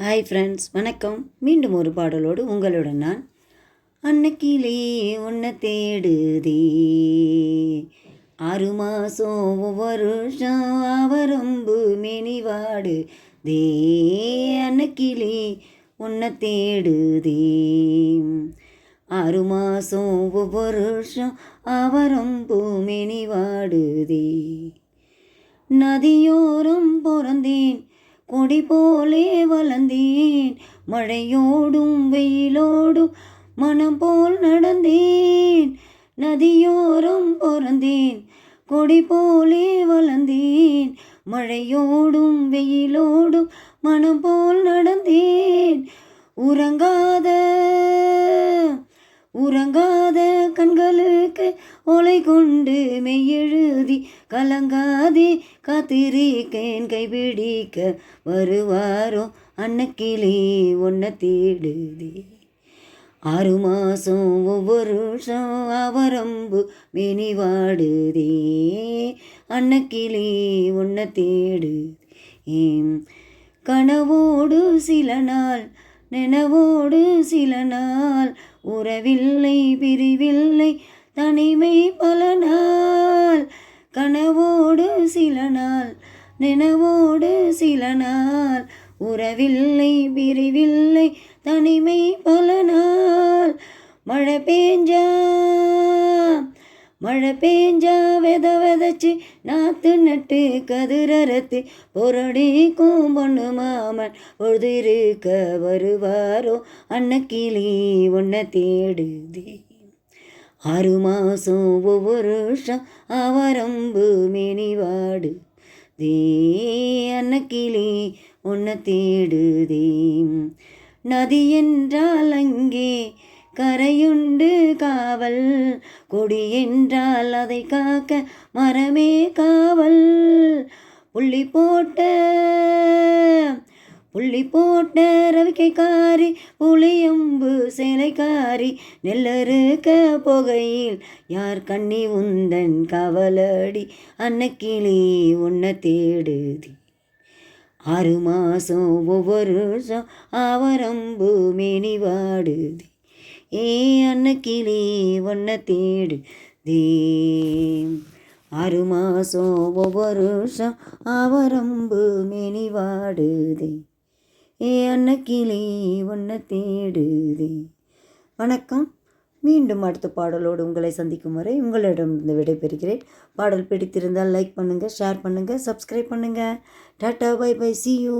Hi friends, வணக்கம். மீண்டும் ஒரு பாடலோடு உங்களுடன் நான். அன்னக்கிளே உன்னை தேடுதே, 6 மாதம் ஒவ்வொரு வருஷம் அவரம்பு மெனிவாடு தே. அன்னக்கிளே உன்னை தேடுதே, 6 மாதம் ஒவ்வொரு வருஷம் அவரம்பு மெனிவாடுதே. நதியோரம் பிறந்தேன், கொடி போலே வளர்ந்தேன், மழையோடும் வெயிலோடும் மனம் போல் நடந்தேன். நதியோரம் பிறந்தேன், கொடி போலே வளர்ந்தேன், மழையோடும் வெயிலோடும் மனம் போல் நடந்தேன். உறங்காத கண்களுக்கு ஒலை கொண்டு மெய்யெழுதி கலங்காதே காத்திருக்கேன், கைபிடிக்க வருவாரோ அன்னக்கிளே உன்னை தேடுதே. 6 மாதம் ஒவ்வொரு வருஷம் அவரம்பு மெனிவாடுதே. அன்னக்கிளே உன்னை தேடுதே. கனவோடு சில நாள், நினைவோடு சில நாள், உறவில்லை பிரிவில்லை தனிமை பல நாள். கனவோடு சில நாள், நினைவோடு சில நாள், உறவில்லை பிரிவில்லை தனிமை பல நாள். மழை பெஞ்சா விதைச்சு நாற்று நட்டு கதிரறுத்து பொரடிக்கும் பொண்ணு மாமன் பொழுதிருக்க வருவாரோ அன்னக்கிளே உன்னை தேடுதே. 6 மாதம் ஒவ்வொரு வருஷம் அவரம்பு மெனிவாடு தே. அன்னக்கிளே உன்னை தேடுதே. நதி என்றால் அங்கே கரையுண்டு காவல், கொடி என்றால் அதை காக்க மரமே காவல். புள்ளி போட்ட ரவிக்கைக்காரி, புளியம்பு சேலைக்காரி, நெல்லறுக்க புகையில் யார் கண்ணி உந்தன் கவலடி அன்னக்கிளே உன்னை தேடுதே. 6 மாதம் ஒவ்வொரு வருஷம் அவரம்பு மெனிவாடுதே. அன்னக்கிளே உன்னை தேடுதே. 6 மாதம் ஒவ்வொரு வருஷம் அவரம்பு மெனிவாடுதே. அன்னக்கிளே உன்னை தேடுதே. வணக்கம். மீண்டும் அடுத்த பாடலோடு உங்களை சந்திக்கும் வரை உங்களிடம் விடைபெறுகிறேன். பாடல் பிடித்திருந்தால் லைக் பண்ணுங்கள், ஷேர் பண்ணுங்கள், சப்ஸ்கிரைப் பண்ணுங்கள். Ta ta, bye bye, see you.